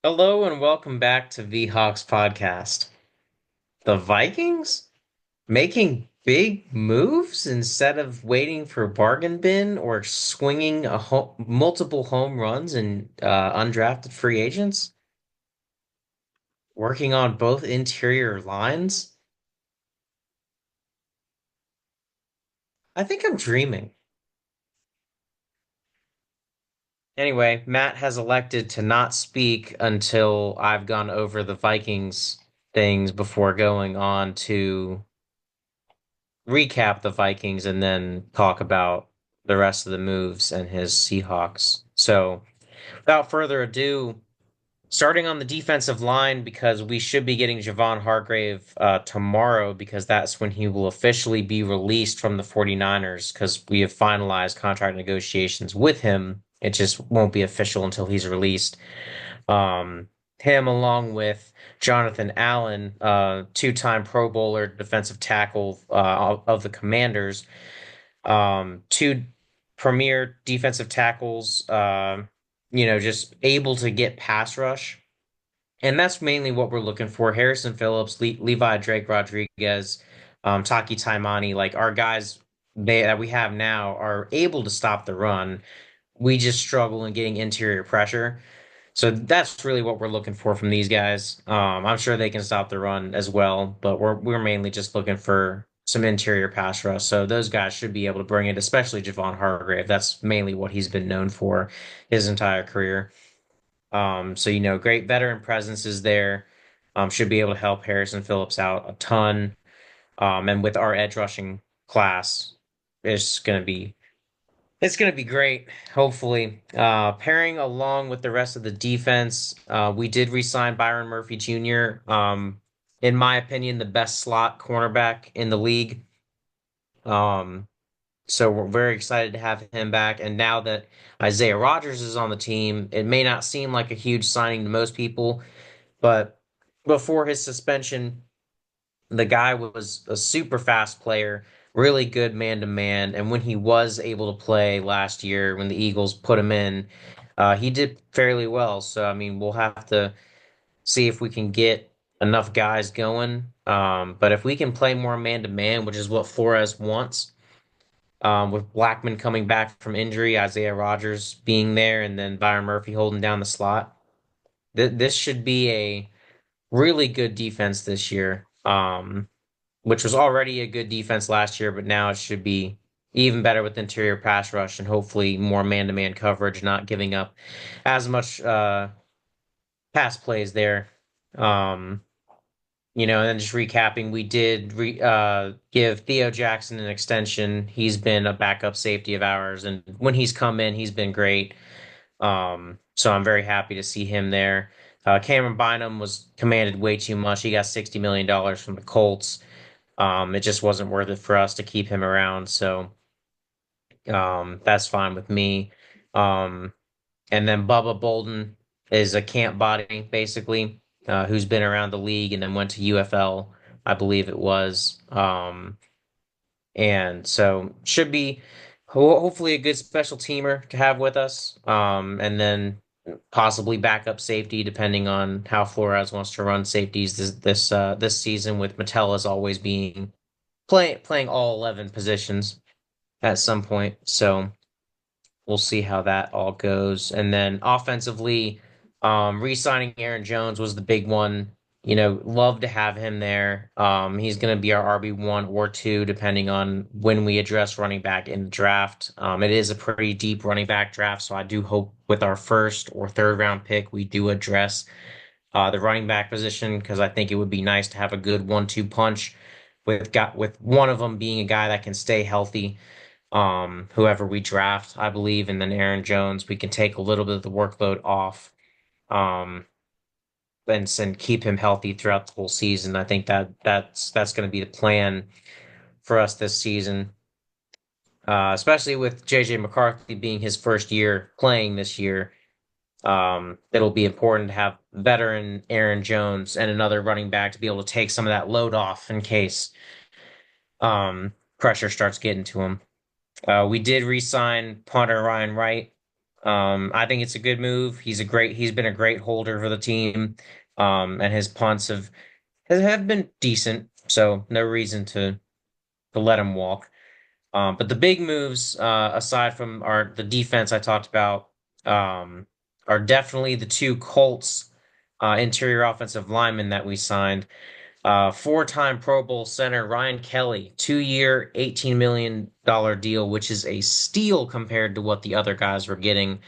Hello and welcome back to VHawks podcast. The Vikings making big moves instead of waiting for bargain bin or swinging multiple home runs and undrafted free agents, working on both interior lines. I think I'm dreaming. Anyway, Matt has elected to not speak until I've gone over the Vikings things before going on to recap the Vikings and then talk about the rest of the moves and his Seahawks. So, without further ado, starting on the defensive line, because we should be getting Javon Hargrave tomorrow, because that's when he will officially be released from the 49ers, because we have finalized contract negotiations with him. It just won't be official until he's released. Um, Him along with Jonathan Allen, two-time Pro Bowler, defensive tackle of the Commanders, two premier defensive tackles, just able to get pass rush. And that's mainly what we're looking for. Harrison Phillips, Levi Drake Rodriguez, Taki Taimani, like our guys that we have now are able to stop the run. We just struggle in getting interior pressure. So that's really what we're looking for from these guys. I'm sure they can stop the run as well, but we're mainly just looking for some interior pass rush. So those guys should be able to bring it, especially Javon Hargrave. That's mainly what he's been known for his entire career. Great veteran presence is there. Should be able to help Harrison Phillips out a ton. And with our edge rushing class, it's gonna be great, hopefully. Pairing along with the rest of the defense, we did re-sign Byron Murphy Jr. In my opinion, the best slot cornerback in the league. Um, so we're very excited to have him back. And now that Isaiah Rodgers is on the team, it may not seem like a huge signing to most people, but before his suspension, the guy was a super fast player, really good man to man. And when he was able to play last year, when the Eagles put him in, he did fairly well. So, I mean, we'll have to see if we can get enough guys going. But if we can play more man to man, which is what Flores wants, with Blackman coming back from injury, Isaiah Rodgers being there, and then Byron Murphy holding down the slot, this should be a really good defense this year. Which was already a good defense last year, but now it should be even better with interior pass rush and hopefully more man-to-man coverage, not giving up as much pass plays there. Um, and then just recapping, we did give Theo Jackson an extension. He's been a backup safety of ours, and when he's come in, he's been great. So I'm very happy to see him there. Cameron Bynum was commanded way too much. He got $60 million from the Colts. It just wasn't worth it for us to keep him around, so that's fine with me. Um, and then Bubba Bolden is a camp body, basically, who's been around the league and then went to UFL, I believe it was. And so should be hopefully a good special teamer to have with us. And then possibly backup safety, depending on how Flores wants to run safeties this season, with Metellus always being playing all 11 positions at some point. So we'll see how that all goes. And then offensively, re-signing Aaron Jones was the big one. Love to have him there. He's going to be our RB1 or two, depending on when we address running back in the draft. It is a pretty deep running back draft, so I do hope with our first or third round pick, we do address the running back position, because I think it would be nice to have a good 1-2 punch with one of them being a guy that can stay healthy. Whoever we draft, I believe, and then Aaron Jones, we can take a little bit of the workload off, um, and keep him healthy throughout the whole season. I think that's going to be the plan for us this season, especially with JJ McCarthy being his first year playing this year. It'll be important to have veteran Aaron Jones and another running back to be able to take some of that load off in case pressure starts getting to him. We did re-sign punter Ryan Wright. I think it's a good move. He's been a great holder for the team. And his punts have been decent, so no reason to let him walk. But the big moves, aside from the defense I talked about, um, are definitely the two Colts interior offensive linemen that we signed. Four-time Pro Bowl center Ryan Kelly, 2-year, $18 million deal, which is a steal compared to what the other guys were getting.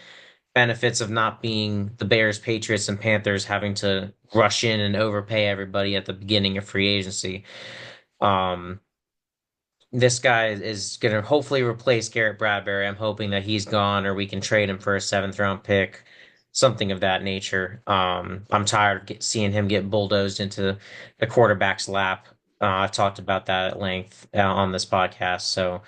Benefits of not being the Bears, Patriots, and Panthers having to rush in and overpay everybody at the beginning of free agency. Um, this guy is going to hopefully replace Garrett Bradbury. I'm hoping that he's gone or we can trade him for a seventh round pick, something of that nature. I'm tired of seeing him get bulldozed into the quarterback's lap. I've talked about that at length on this podcast. So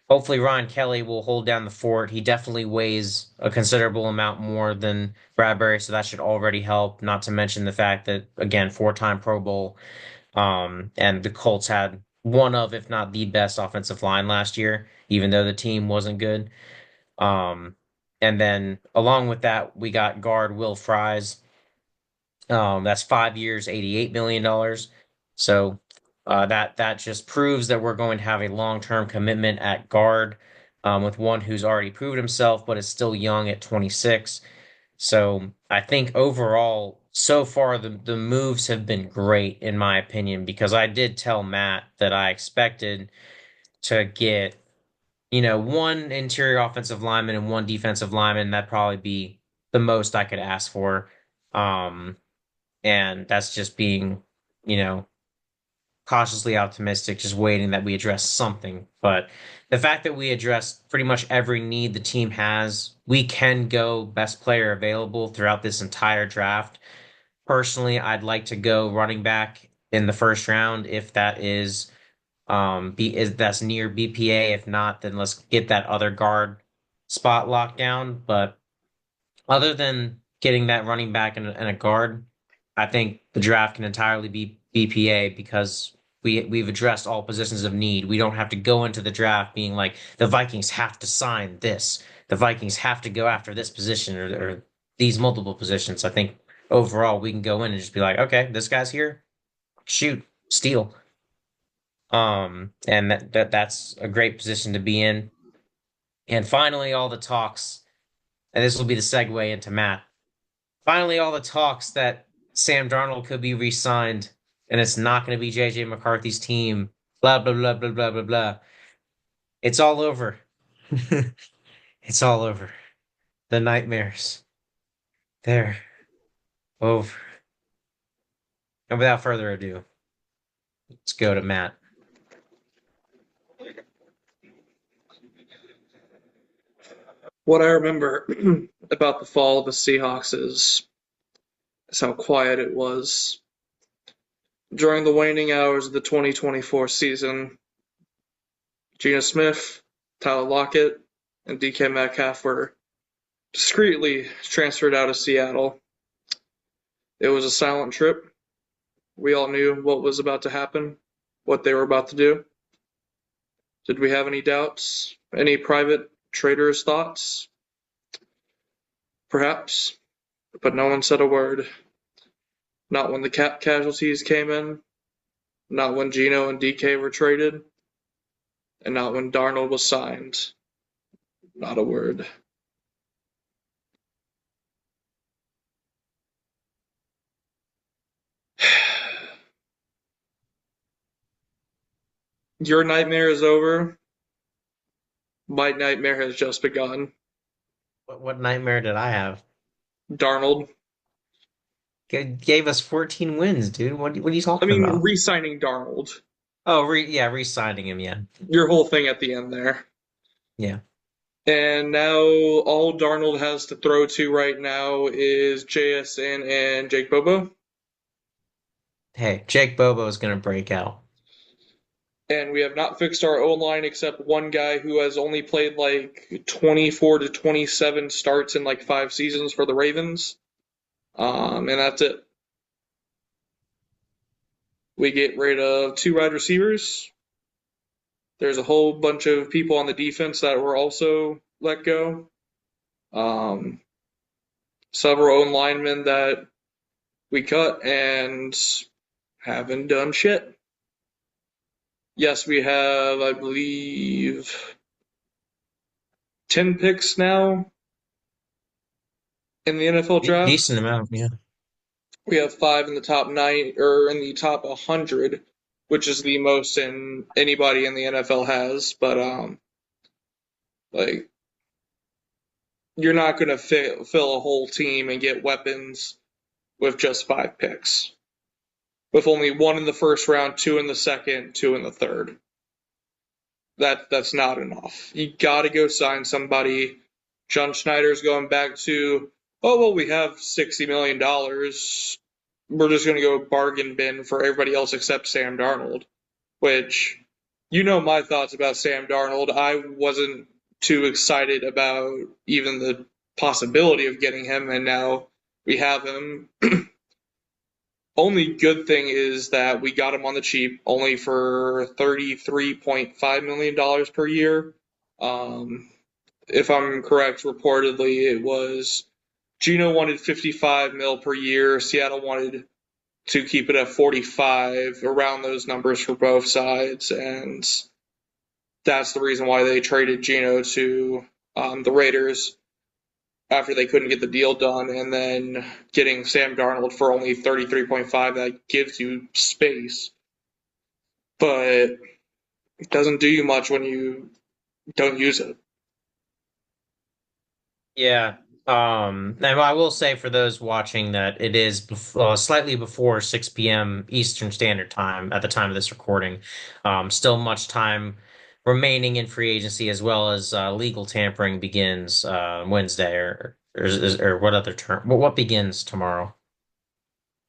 hopefully Ron Kelly will hold down the fort. He definitely weighs a considerable amount more than Bradbury, so that should already help. Not to mention the fact that, again, four-time Pro Bowl. And the Colts had one of, if not the best offensive line last year, even though the team wasn't good. Um, and then along with that, we got guard Will Fries. That's 5 years, $88 million. So that just proves that we're going to have a long-term commitment at guard with one who's already proved himself, but is still young at 26. So I think overall, so far the moves have been great in my opinion because I did tell Matt that I expected to get, one interior offensive lineman and one defensive lineman. That'd probably be the most I could ask for. Um, and that's just being, you know, cautiously optimistic, just waiting that we address something. But the fact that we addressed pretty much every need the team has, we can go best player available throughout this entire draft. Personally, I'd like to go running back in the first round if that is that's near BPA. If not, then let's get that other guard spot locked down. But other than getting that running back and a guard, I think the draft can entirely be BPA because we've addressed all positions of need. We don't have to go into the draft being like the Vikings have to sign this. The Vikings have to go after this position or these multiple positions. I think overall we can go in and just be like, okay, this guy's here, shoot, steal. And that's a great position to be in. And finally, all the talks, and this will be the segue into Matt. Finally, all the talks that Sam Darnold could be re-signed and it's not going to be JJ McCarthy's team, blah, blah, blah, blah, blah, blah, blah. It's all over. It's all over. The nightmares. They're over. And without further ado, let's go to Matt. What I remember about the fall of the Seahawks is how quiet it was. During the waning hours of the 2024 season, Geno Smith, Tyler Lockett, and DK Metcalf were discreetly transferred out of Seattle. It was a silent trip. We all knew what was about to happen, what they were about to do. Did we have any doubts? Any private traitors' thoughts? Perhaps, but no one said a word. Not when the cap casualties came in, not when Geno and DK were traded, and not when Darnold was signed. Not a word. Your nightmare is over. My nightmare has just begun. What nightmare did I have? Darnold. Gave us 14 wins, dude. What are you I talking mean, about? re-signing Darnold. Oh, yeah, re-signing him, yeah. Your whole thing at the end there. Yeah. And now all Darnold has to throw to right now is JSN and Jake Bobo. Hey, Jake Bobo is going to break out. And we have not fixed our O line except one guy who has only played like 24 to 27 starts in like 5 seasons for the Ravens. And that's it. We get rid of 2 wide receivers. There's a whole bunch of people on the defense that were also let go. Um, Several own linemen that we cut and haven't done shit. Yes, we have, I believe, 10 picks now in the NFL draft. Decent amount, yeah. We have five in the top nine, or in the top 100, which is the most in anybody in the NFL has. But like, you're not going to fill a whole team and get weapons with just five picks, with only one in the first round, two in the second, two in the third. That's not enough. You got to go sign somebody. John Schneider's going back to, oh well, we have $60 million. We're just going to go bargain bin for everybody else except Sam Darnold. Which, you know my thoughts about Sam Darnold. I wasn't too excited about even the possibility of getting him, and now we have him. Only good thing is that we got him on the cheap, only for $33.5 million per year. Um, if I'm correct, reportedly it was Gino wanted 55 mil per year. Seattle wanted to keep it at 45, around those numbers for both sides, and that's the reason why they traded Gino to the Raiders after they couldn't get the deal done, and then getting Sam Darnold for only 33.5, that gives you space, but it doesn't do you much when you don't use it. Yeah. And I will say for those watching that it is slightly before 6 p.m. Eastern Standard Time at the time of this recording. Still much time remaining in free agency as well as legal tampering begins Wednesday or what other term? What begins tomorrow?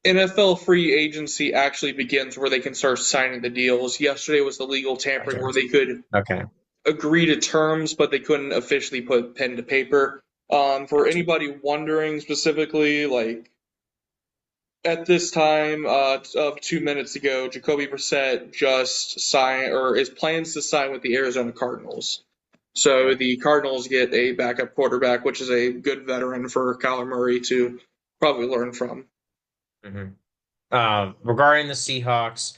NFL free agency actually begins where they can start signing the deals. Yesterday was the legal tampering Gotcha. where they could Okay. agree to terms, but they couldn't officially put pen to paper. For Gotcha. anybody wondering specifically, like at this time of 2 minutes ago, Jacoby Brissett just signed or is plans to sign with the Arizona Cardinals. So Okay. the Cardinals get a backup quarterback, which is a good veteran for Kyler Murray to probably learn from. hmm Regarding the Seahawks.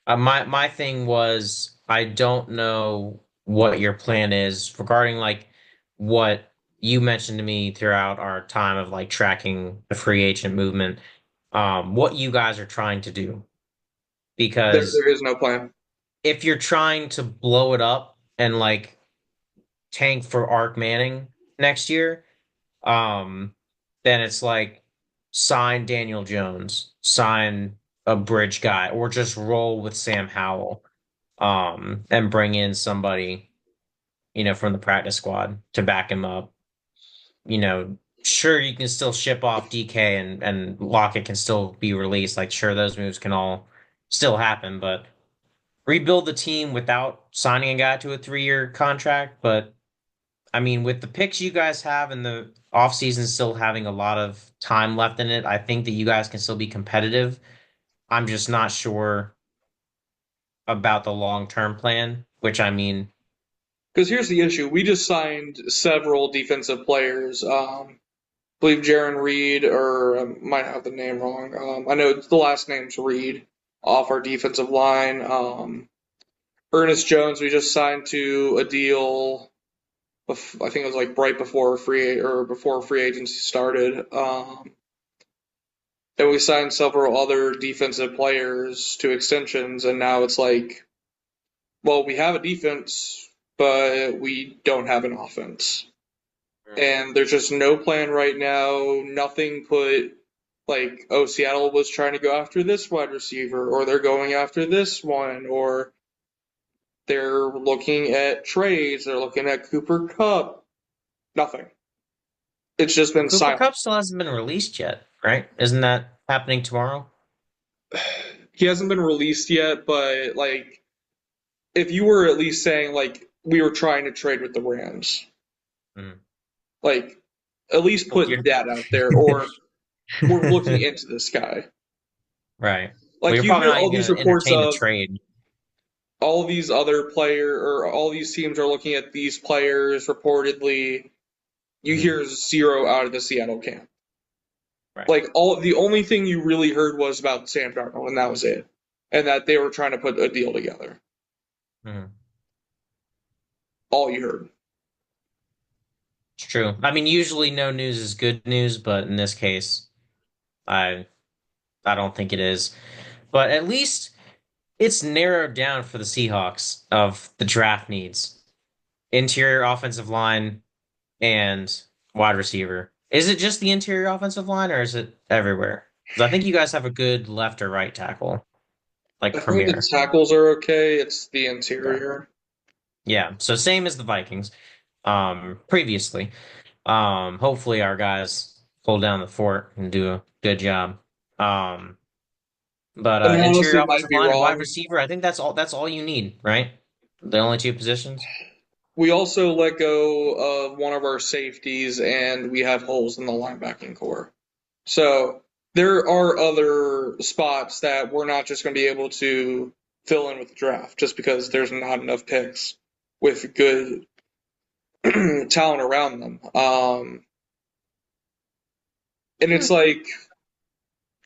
My thing was I don't know what your plan is regarding like what you mentioned to me throughout our time of like tracking the free agent movement, what you guys are trying to do. Because There is no plan. if you're trying to blow it up and like tank for Ark Manning next year, um, then it's like sign Daniel Jones, sign a bridge guy, or just roll with Sam Howell. And bring in somebody, from the practice squad to back him up. Sure, you can still ship off DK and Lockett can still be released. Like, sure, those moves can all still happen, but rebuild the team without signing a guy to a 3-year contract. But I mean, with the picks you guys have and the offseason still having a lot of time left in it, I think that you guys can still be competitive. I'm just not sure about the long-term plan, which I mean, Because here's the issue: we just signed several defensive players. I believe Jaron Reed, or I might have the name wrong. I know the last name's Reed, off our defensive line. Ernest Jones, we just signed to a deal. I think it was like right before free agency started. And we signed several other defensive players to extensions, and now it's like, well, we have a defense, but we don't have an offense. And there's just no plan right now. Nothing put like, oh, Seattle was trying to go after this wide receiver, or they're going after this one, or they're looking at trades, they're looking at Cooper Kupp. Nothing. It's just well, been Cooper silent. Cup still hasn't been released yet, right? Isn't that happening tomorrow? He hasn't been released yet, but like, if you were at least saying like we were trying to trade with the Rams, Mm. like at least Well, put that out there, or we're looking into this guy. right. Well, Like you're you probably hear not all even these going to reports entertain the of trade. all these other player or all these teams are looking at these players reportedly, you Mhm. hear zero out of the Seattle camp. Right. Like the only thing you really heard was about Sam Darnold, and that was it, and that they were trying to put a deal together. Mhm. All you heard. It's true. I mean, usually no news is good news, but in this case, I I don't think it is. But at least it's narrowed down for the Seahawks of the draft needs. Interior offensive line and wide receiver. Is it just the interior offensive line or is it everywhere? Because I think you guys have a good left or right tackle, like I think the premier. tackles are okay. It's the Okay. interior. Yeah. So same as the Vikings, previously. Hopefully our guys hold down the fort and do a good job. Um, but And I interior honestly might offensive be line and wide wrong. receiver, I think that's all you need, right? The only two positions. We also let go of one of our safeties, and we have holes in the linebacking core. So there are other spots that we're not just going to be able to fill in with the draft just because there's not enough picks with good talent around them. And Hmm. it's like,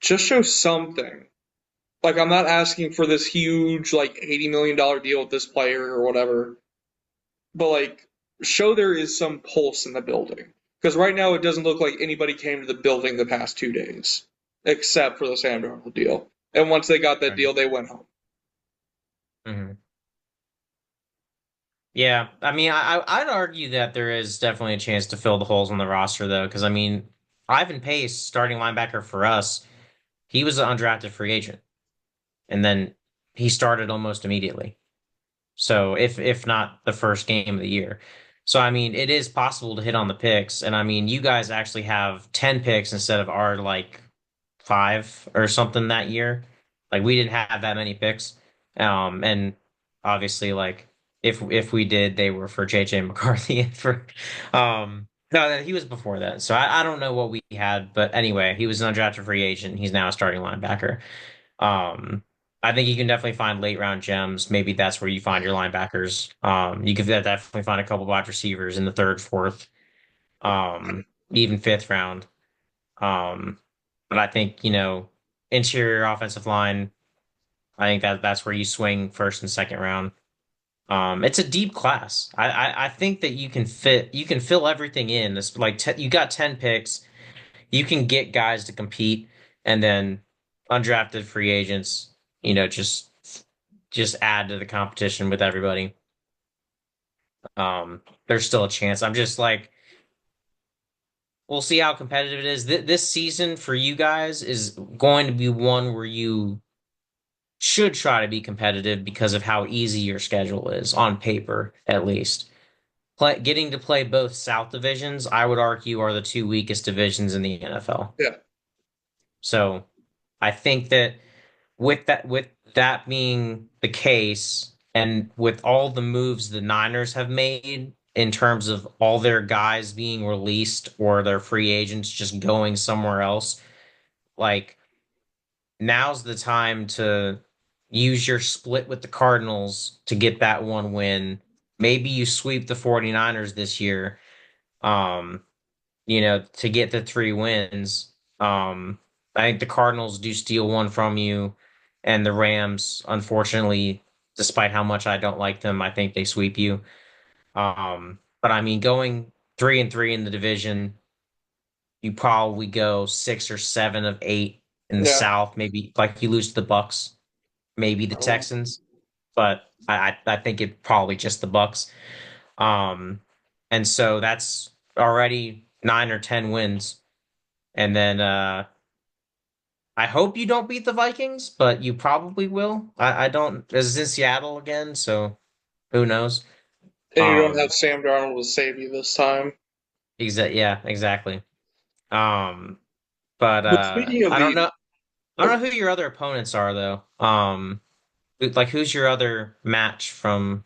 just show something. Like, I'm not asking for this huge, like, $80 million deal with this player or whatever, but like, show there is some pulse in the building. Because right now it doesn't look like anybody came to the building the past 2 days, except for the Sam Darnold deal. And once they got that Right. deal, they went home. Hmm. Yeah, I mean, I'd argue that there is definitely a chance to fill the holes on the roster though, because I mean, Ivan Pace, starting linebacker for us, he was an undrafted free agent, and then he started almost immediately. So if not the first game of the year. So I mean, it is possible to hit on the picks, and I mean, you guys actually have 10 picks instead of our like five or something that year. Like we didn't have that many picks. And obviously like if we did, they were for JJ McCarthy and for no, he was before that. So I don't know what we had, but anyway, he was an undrafted free agent. He's now a starting linebacker. Um, I think you can definitely find late round gems. Maybe that's where you find your linebackers. You could definitely find a couple wide receivers in the third, fourth, even fifth round. Um, but I think, interior offensive line, I think that's where you swing first and second round. It's a deep class. I think that you can fill everything in. It's like you got 10 picks. You can get guys to compete and then undrafted free agents, just add to the competition with everybody. There's still a chance. I'm just like, we'll see how competitive it is. This season for you guys is going to be one where you should try to be competitive because of how easy your schedule is on paper, at least. Getting to play both South divisions, I would argue, are the two weakest divisions in the NFL. Yeah, So I think that with that being the case, and with all the moves the Niners have made in terms of all their guys being released or their free agents just going somewhere else, like now's the time to use your split with the Cardinals to get that one win. Maybe you sweep the 49ers this year, um, to get the three wins. I think the Cardinals do steal one from you, and the Rams, unfortunately, despite how much I don't like them, I think they sweep you. But I mean, going 3-3 in the division, you probably go 6 or 7 of 8 in the yeah. South. Maybe like you lose to the Bucks, maybe the Texans, but I think it probably just the Bucks. Um, and so that's already 9 or 10 wins. And then I hope you don't beat the Vikings, but you probably will. I don't. This is in Seattle again, so who knows? And you don't have Um, Sam Darnold to save you this time. yeah, exactly. Um, but But speaking of I don't the, know. I don't oh, know who your other opponents are though. Like who's your other match from?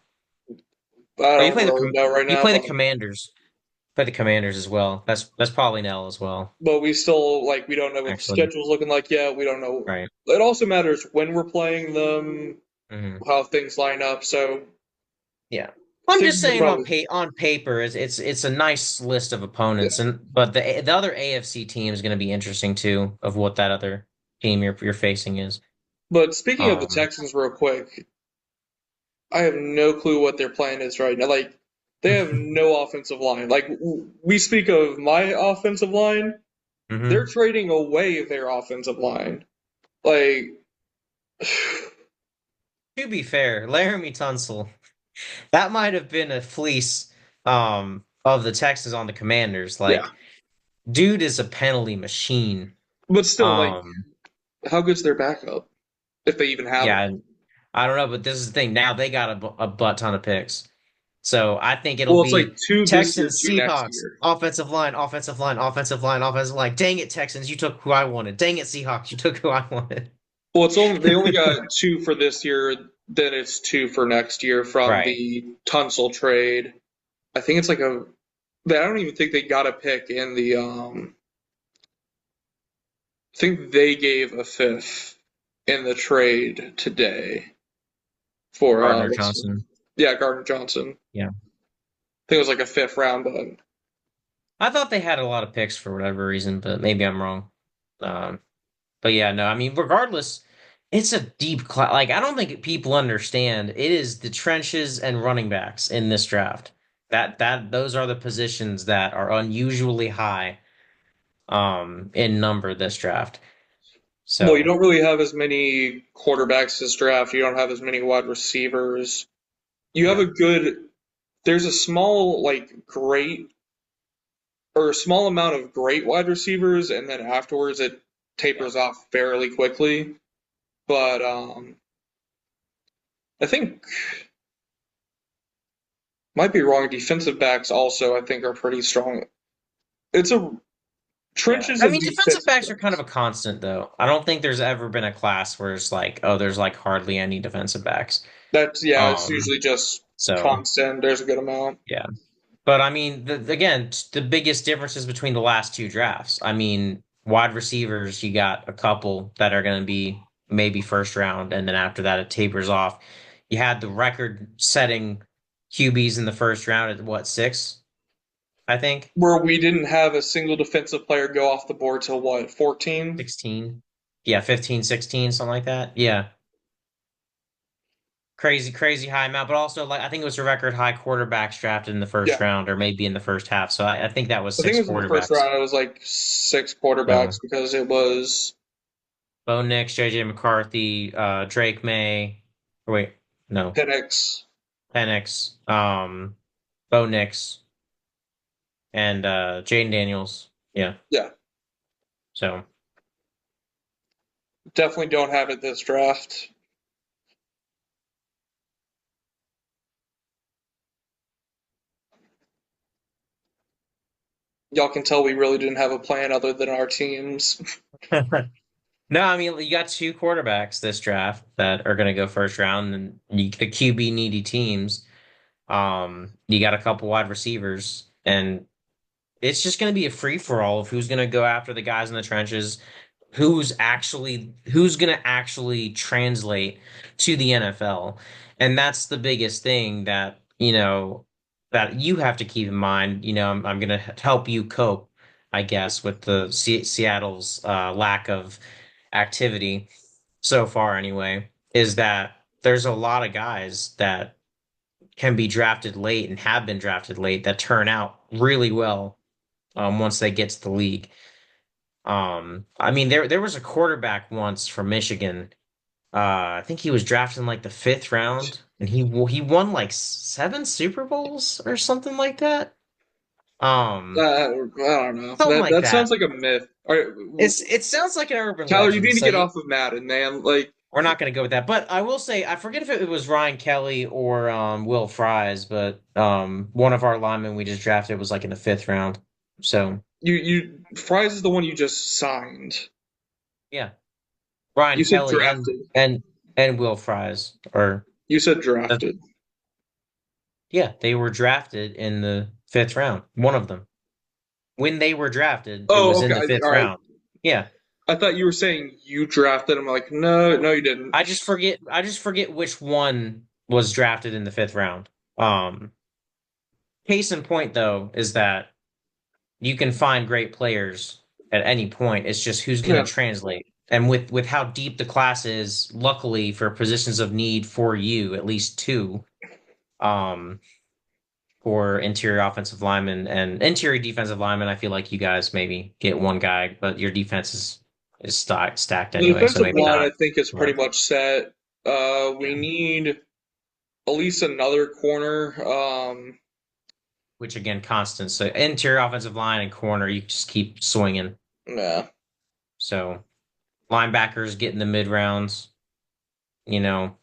I Oh, you don't play really know right you now, play the Commanders. Play the Commanders as well. That's probably Nell as well, but we still like we don't know what the actually. schedule's looking like yet. We don't know. Right. It also matters when we're playing them, Hmm. how things line up. So Yeah. I'm just Thinking saying about on it, paper it's a nice list of opponents, yeah. and but the other AFC team is going to be interesting too of what that other team you're facing is. But speaking of the Um, Texans, real quick, I have no clue what their plan is right now. Like, they have no offensive line. Like, we speak of my offensive line, they're hmm trading away their offensive line. Like, To be fair, Laramie Tunsil, that might have been a fleece of the Texans on the Commanders. yeah. Like, dude is a penalty machine. But still, like, Um, how good's their backup if they even have yeah, one? I don't know, but this is the thing. Now they got a butt ton of picks. So I think it'll Well, it's like be two this year, Texans, two next Seahawks, year. offensive line, offensive line, offensive line, offensive line. Dang it, Texans, you took who I wanted. Dang it, Seahawks, you took who I wanted. Well, it's only they only got two for this year. Then it's two for next year from Right. the Tunsil trade. I think it's like a. I don't even think they got a pick in the. I think they gave a fifth in the trade today for Gardner what's his name? Johnson. Yeah, Gardner Johnson. Yeah. I think it was like a fifth round, but I thought they had a lot of picks for whatever reason, but maybe I'm wrong. Um, but yeah, no, I mean, regardless, it's a deep class. Like, I don't think people understand. It is the trenches and running backs in this draft. Those are the positions that are unusually high in number this draft. well, you So don't really have as many quarterbacks this draft. You don't have as many wide receivers. You have yeah, a good. There's a small like great or a small amount of great wide receivers, and then afterwards it yeah. tapers off fairly quickly. But I think might be wrong. Defensive backs also I think are pretty strong. It's a Yeah. trenches I and mean, defensive defensive backs are kind of backs. a constant, though. I don't think there's ever been a class where it's like, oh, there's like hardly any defensive backs. That's yeah. It's Um, usually just so constant. There's a good amount. yeah. But I mean, again, the biggest differences between the last two drafts. I mean, wide receivers, you got a couple that are going to be maybe first round, and then after that, it tapers off. You had the record-setting QBs in the first round at what, six, I think? Where we didn't have a single defensive player go off the board till what 14? 16. Yeah, 15, 16, something like that. Yeah. Crazy, crazy high amount, but also like I think it was a record high quarterbacks drafted in the first Yeah, round or maybe in the first half. So I think that was I think it six was in the first quarterbacks. round. It was like six So quarterbacks because it was Bo Nix, JJ McCarthy, Drake May, or wait, no, Penix. Penix, Bo Nix, and Jaden Daniels. Yeah. Yeah, So definitely don't have it this draft. Y'all can tell we really didn't have a plan other than our teams. no, I mean you got two quarterbacks this draft that are going to go first round, and the QB needy teams. You got a couple wide receivers, and it's just going to be a free for all of who's going to go after the guys in the trenches, who's going to actually translate to the NFL. And that's the biggest thing that, that you have to keep in mind. I'm going to help you cope, I guess, with the Seattle's lack of activity so far anyway, is that there's a lot of guys that can be drafted late and have been drafted late that turn out really well once they get to the league. I mean, there was a quarterback once from Michigan. I think he was drafted in like the fifth round, and he won like seven Super Bowls or something like that. I don't know. Something That like that that. sounds like a myth. All right, It sounds like an urban Tyler, you legend, need to so get off of Madden, man. Like, we're not going to go with that. But I will say, I forget if it was Ryan Kelly or Will Fries, but one of our linemen we just drafted was like in the fifth round. So you Fries is the one you just signed. yeah, Ryan You said Kelly drafted. and Will Fries, or You said uh, drafted. yeah, they were drafted in the fifth round. One of them. When they were drafted, it Oh, was okay. in the fifth All right. round. Yeah, I thought you were saying you drafted him. Like, no, no, you didn't. I just forget which one was drafted in the fifth round. case in point, though, is that you can find great players at any point. It's just who's going Yeah. to translate. And with how deep the class is, luckily for positions of need for you, at least two, um, for interior offensive linemen and interior defensive linemen, I feel like you guys maybe get one guy, but your defense is stacked The anyway, so defensive maybe line, not. I think, is pretty But much set. We yeah, need at least another corner. which again, constant. So interior offensive line and corner, you just keep swinging. Yeah. So linebackers get in the mid rounds. You know,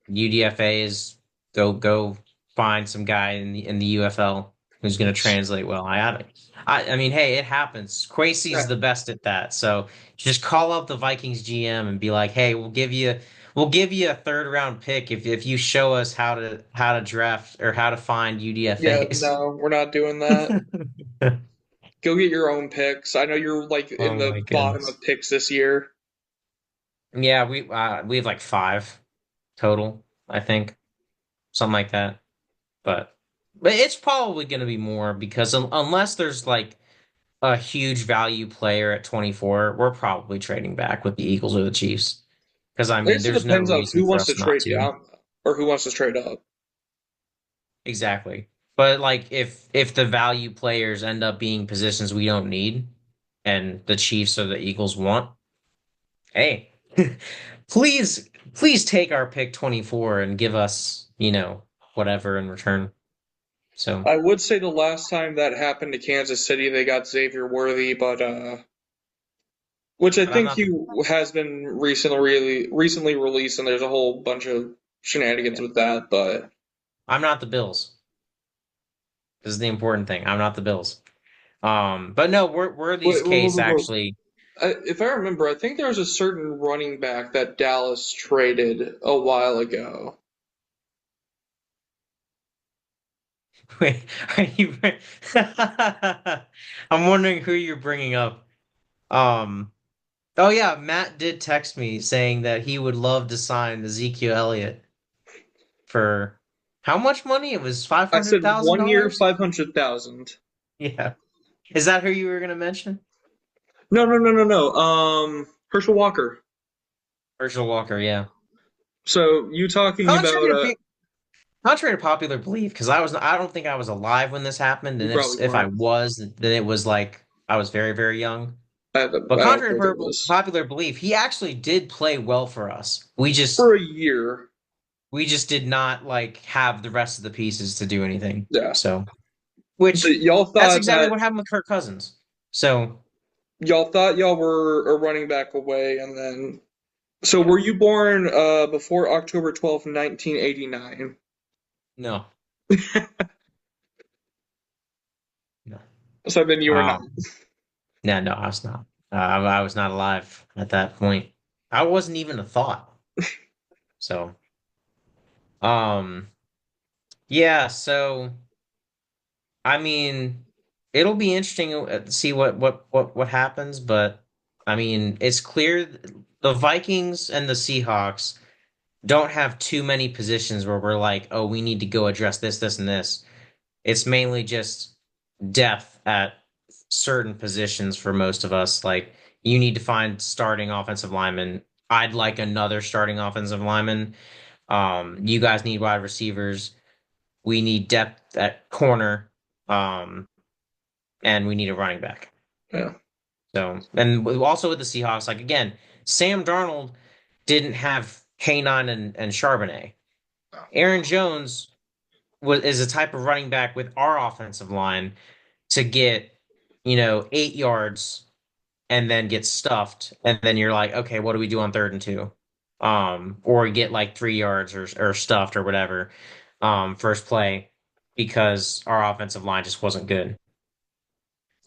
UDFAs go find some guy in the UFL who's going to translate well. I mean, hey, it happens. Quasey's Yeah. the best at that. So just call up the Vikings GM and be like, "Hey, we'll give you a third round pick if you show us how to draft or how to find Yeah, UDFAs." no, we're not doing that. Go get your own picks. I know you're like in Oh the my bottom goodness. of picks this year. Yeah, we have like five total, I think, something like that. But it's probably going to be more because unless there's like a huge value player at 24, we're probably trading back with the Eagles or the Chiefs. Because I I mean, guess it there's no depends on reason who for wants to us not trade to. down or who wants to trade up. Exactly. But like if the value players end up being positions we don't need and the Chiefs or the Eagles want, hey, please take our pick 24 and give us, whatever in return. So, I would say the last time that happened to Kansas City, they got Xavier Worthy, but which I but I'm think not the he has been recently released, and there's a whole bunch of shenanigans yeah, with that. But I'm not the Bills. This is the important thing. I'm not the Bills. But no, Worthy's case wait. actually. If I remember, I think there was a certain running back that Dallas traded a while ago. Wait, are you? I'm wondering who you're bringing up. Um. Oh yeah, Matt did text me saying that he would love to sign Ezekiel Elliott for how much money? It was five I hundred said thousand 1 year, dollars. 500,000. Yeah. Is that who you were gonna mention? No, no, no, no, no. Herschel Walker. Herschel Walker. Yeah. So you talking about Contrary to pe- Contrary to popular belief, because I don't think I was alive when this happened, you and probably if I weren't. was, then it was like I was very, very young. But I don't contrary to think it was popular belief, he actually did play well for us. for a year. We just did not like have the rest of the pieces to do anything. Yeah. So, So which y'all that's thought exactly that what happened with Kirk Cousins. So, y'all were a running back away, and then so yeah, were you born before October 12th, 1989? no, no, So then you were not. um, no, I was not. I was not alive at that point. I wasn't even a thought. So, um, yeah. So. I mean, it'll be interesting to see what happens, but I mean, it's clear the Vikings and the Seahawks don't have too many positions where we're like, oh, we need to go address this, this, and this. It's mainly just depth at certain positions for most of us. Like, you need to find starting offensive linemen. I'd like another starting offensive lineman. You guys need wide receivers. We need depth at corner. Um, and we need a running back. Yeah. So, and also with the Seahawks, like again, Sam Darnold didn't have K9 and Charbonnet. Aaron Jones is a type of running back with our offensive line to get, 8 yards and then get stuffed, and then you're like, okay, what do we do on third and two? Or get like 3 yards or stuffed or whatever, first play because our offensive line just wasn't good.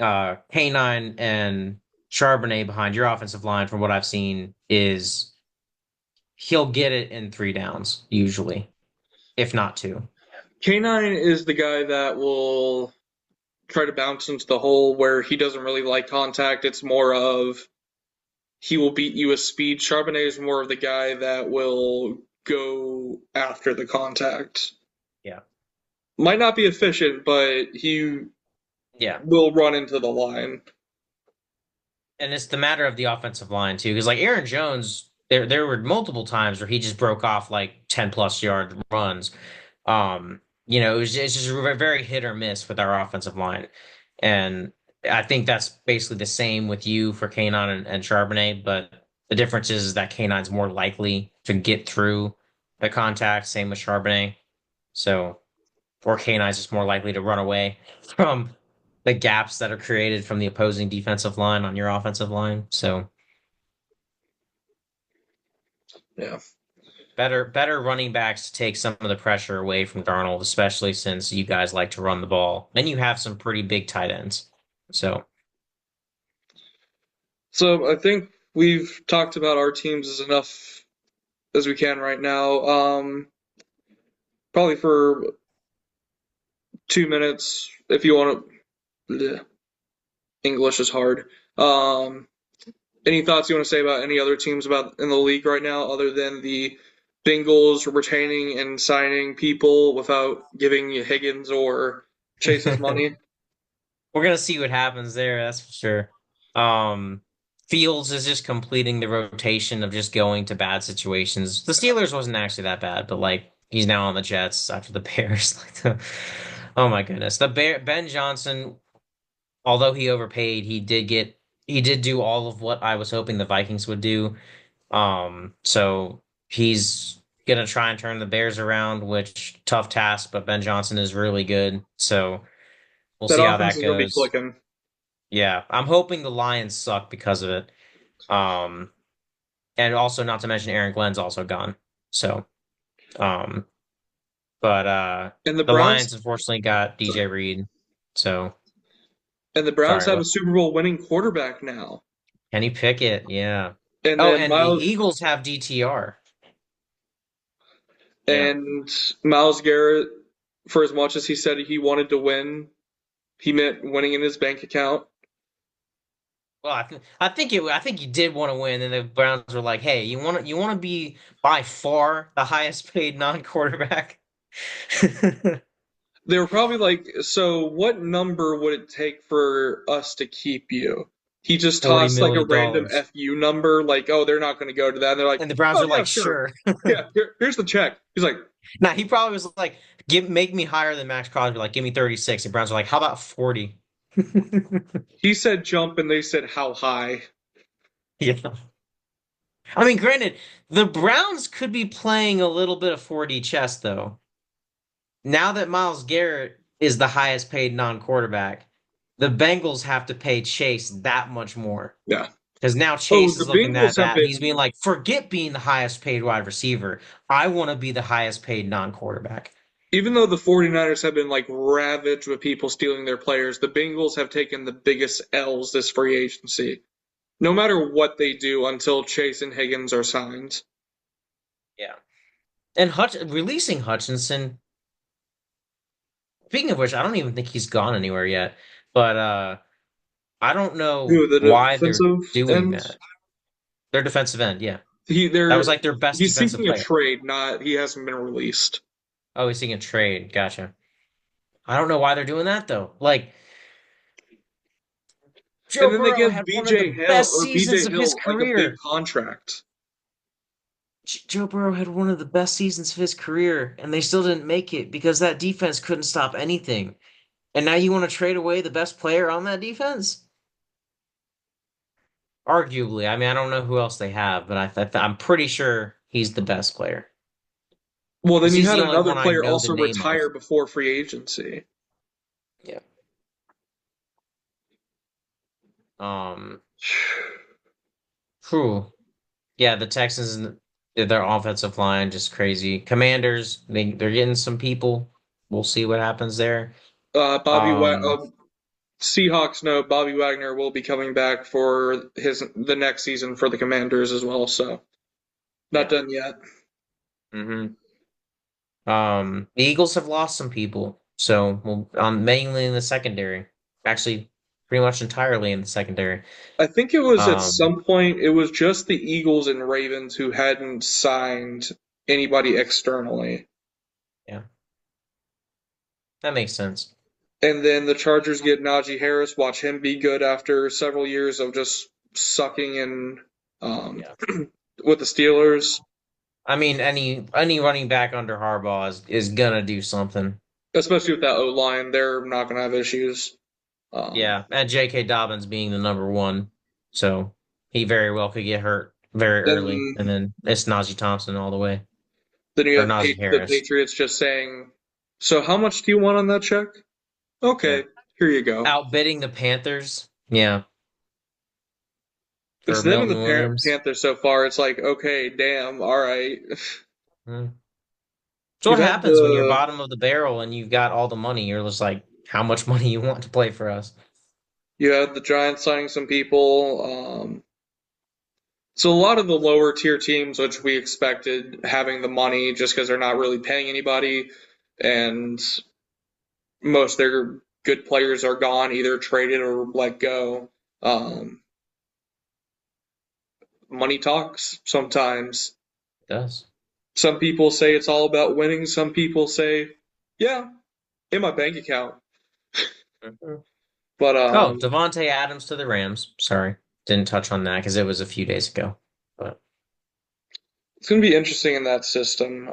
K9 and Charbonnet behind your offensive line, from what I've seen, is he'll get it in 3 downs, usually, if not two. K9 is the guy that will try to bounce into the hole where he doesn't really like contact. It's more of he will beat you with speed. Charbonnet is more of the guy that will go after the contact. Yeah. might not be efficient, but he Yeah. will run into the line. And it's the matter of the offensive line too, because like Aaron Jones, there were multiple times where he just broke off like 10 plus yard runs. It's just very hit or miss with our offensive line. And I think that's basically the same with you for Kanon and Charbonnet, but the difference is that Kanon's more likely to get through the contact, same with Charbonnet. So, or Kanon's just more likely to run away from the gaps that are created from the opposing defensive line on your offensive line. So Yeah. better running backs to take some of the pressure away from Darnold, especially since you guys like to run the ball. Then you have some pretty big tight ends. So So I think we've talked about our teams as enough as we can right now. Probably for 2 minutes, if you want to. English is hard. Um, any thoughts you want to say about any other teams about in the league right now, other than the Bengals retaining and signing people without giving Higgins or Chase's we're money? gonna see what happens there, that's for sure. Um Fields is just completing the rotation of just going to bad situations. The Steelers wasn't actually that bad, but like he's now on the Jets after the Bears. Oh my goodness. Ben Johnson, although he overpaid, he did do all of what I was hoping the Vikings would do. So he's gonna try and turn the Bears around, which tough task, but Ben Johnson is really good. So we'll That see how offense that is going to be goes. clicking. Yeah, I'm hoping the Lions suck because of it. Um, and also not to mention Aaron Glenn's also gone. So, um, but And the the Browns Lions unfortunately got DJ Reed. So and the Browns sorry, have a what? Super Bowl winning quarterback now. Kenny Pickett, yeah. And Oh, then and the Miles Eagles have DTR. Yeah. and Miles Garrett, for as much as he said he wanted to win, he meant winning in his bank account. Well, I think you did want to win, and the Browns were like, "Hey, you want to be by far the highest paid non-quarterback." They were probably like, so what number would it take for us to keep you? He just Forty tossed like a million random dollars, FU number, like, oh, they're not going to go to that. And they're like, and the Browns oh, are yeah, like, sure. "Sure." Yeah, here's the check. He's like, Now he probably was like, "Give make me higher than Max Crosby, like give me 36." And Browns are like, "How about 40?" he said jump, and they said how high. Yeah. I mean, granted, the Browns could be playing a little bit of 4D chess though. Now that Myles Garrett is the highest paid non-quarterback, the Bengals have to pay Chase that much more. Yeah. Because now Oh, Chase the is looking at Bengals have that. He's being been, like, forget being the highest paid wide receiver. I want to be the highest paid non-quarterback. even though the 49ers have been like ravaged with people stealing their players, the Bengals have taken the biggest L's this free agency. No matter what they do until Chase and Higgins are signed. Yeah. And releasing Hutchinson, speaking of which, I don't even think he's gone anywhere yet. But I don't Who, know the why they're defensive doing end? that. Their defensive end, yeah. He That was they're like their best he's defensive seeking a player. trade, not he hasn't been released. Oh, he's seeing a trade. Gotcha. I don't know why they're doing that though. Like And Joe then they Burrow give had one of the best seasons BJ of his Hill like a big career. contract. Joe Burrow had one of the best seasons of his career, and they still didn't make it because that defense couldn't stop anything. And now you want to trade away the best player on that defense? Arguably. I mean, I don't know who else they have, but I'm pretty sure he's the best player Well, then because you he's had the only another one I player know the also name of. retire before free agency. Yeah. Um. Whew. Yeah, the Texans, their offensive line just crazy. Commanders, they're getting some people. We'll see what happens there. Bobby Um, Seahawks know Bobby Wagner will be coming back for the next season for the Commanders as well. So not yeah. done yet. hmm the Eagles have lost some people, so well, mainly in the secondary. Actually, pretty much entirely in the secondary. I think it was at Um, some point it was just the Eagles and Ravens who hadn't signed anybody externally. yeah. That makes sense. And then the Chargers get Najee Harris, watch him be good after several years of just sucking in um, Yeah. with the Steelers, I mean, any running back under Harbaugh is gonna do something. especially with that O line. They're not going to have issues. Um, Yeah, and J.K. Dobbins being the number one, so he very well could get hurt very early, then and then it's Najee Thompson all the way, then you or have Najee the Harris. Patriots just saying, "So how much do you want on that check?" Yeah, Okay, here you go. outbidding the Panthers. Yeah, It's for them and Milton the Williams. Panthers so far. It's like, okay, damn, all right. Mm. So You've what had happens when you're the bottom of the barrel and you've got all the money? You're just like, how much money you want to play for us? you had the Giants signing some people. So a lot of the lower tier teams, which we expected having the money just because they're not really paying anybody, and most of their good players are gone, either traded or let go. Um, Money talks sometimes. It does. Some people say it's all about winning. Some people say, yeah, in my bank account. Mhm. But Oh, Devontae Adams to the Rams. Sorry, didn't touch on that because it was a few days ago. But it's going to be interesting in that system.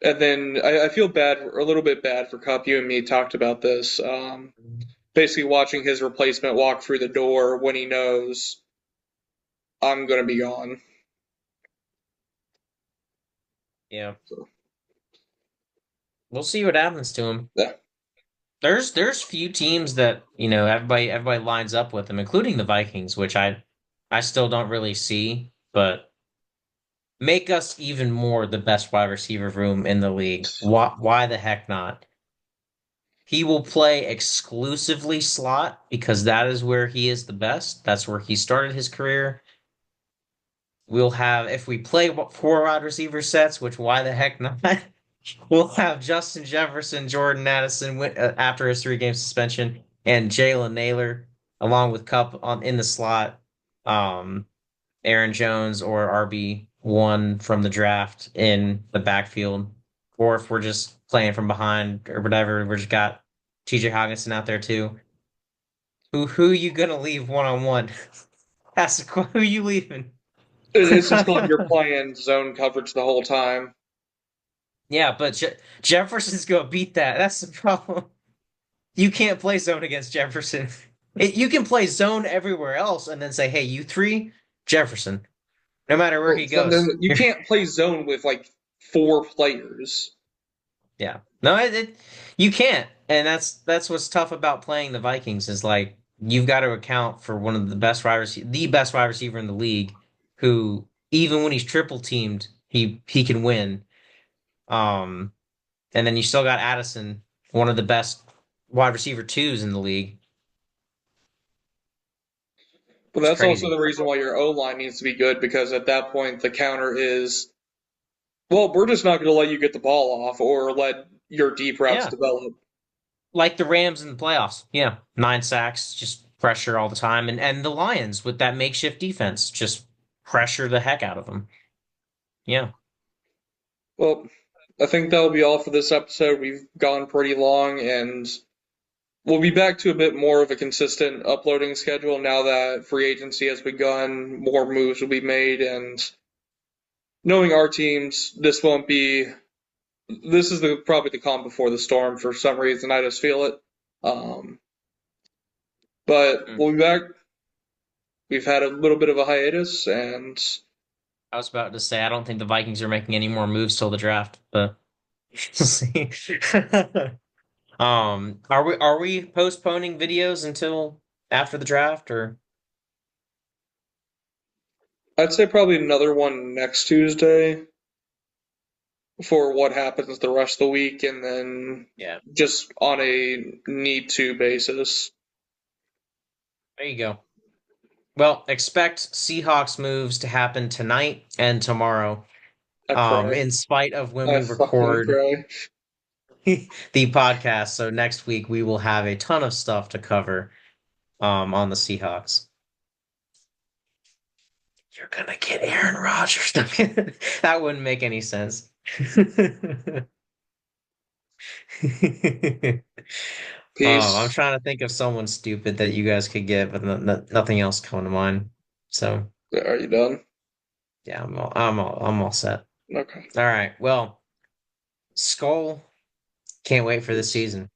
And then I feel bad, a little bit bad for Cup. You and me talked about this. Basically, watching his replacement walk through the door when he knows I'm going to be gone. yeah, So, we'll see what happens to him. yeah. There's few teams that everybody lines up with them, including the Vikings, which I still don't really see, but make us even more the best wide receiver room in the league. Why the heck not? He will play exclusively slot because that is where he is the best. That's where he started his career. We'll have if we play four wide receiver sets, which why the heck not? We'll have Justin Jefferson, Jordan Addison after his 3 game suspension, and Jalen Naylor along with Cup on in the slot. Um, Aaron Jones or RB1 from the draft in the backfield, or if we're just playing from behind or whatever, we just got TJ Hawkinson out there too. Who you gonna leave one on one? That's who you leaving? It's just like you're playing zone coverage the whole time. Yeah, but Jefferson's gonna beat that. That's the problem. You can't play zone against Jefferson. You can play zone everywhere else and then say, "Hey, you three, Jefferson." No matter where Well, he goes. you can't play zone with like four players. Yeah. No, you can't. And that's what's tough about playing the Vikings is like you've got to account for one of the best wide receiver in the league, who even when he's triple teamed, he can win. Um, and then you still got Addison, one of the best wide receiver twos in the league. But It's that's also crazy. the reason why your O line needs to be good because at that point the counter is, well, we're just not going to let you get the ball off or let your deep routes Yeah. develop. Like the Rams in the playoffs. Yeah. 9 sacks, just pressure all the time. And the Lions with that makeshift defense, just pressure the heck out of them. Yeah. Well, I think that'll be all for this episode. We've gone pretty long and we'll be back to a bit more of a consistent uploading schedule now that free agency has begun, more moves will be made, and knowing our teams, this is the probably the calm before the storm for some reason. I just feel it. Um, but Mm. we'll be back. We've had a little bit of a hiatus, and I was about to say I don't think the Vikings are making any more moves till the draft, but we'll see. Are we postponing videos until after the draft or I'd say probably another one next Tuesday for what happens the rest of the week, and then yeah, just on a need to basis. there you go. Well, expect Seahawks moves to happen tonight and tomorrow. I cry. In spite of when I we fucking record cry. the podcast. So next week we will have a ton of stuff to cover on the Seahawks. You're gonna get Aaron Rodgers. That wouldn't make any sense. I'm Peace. trying to think of someone stupid that you guys could get, but nothing else coming to mind. So Are you done? yeah, I'm all set. Okay. All right. Well, Skull, can't wait for the Peace. season.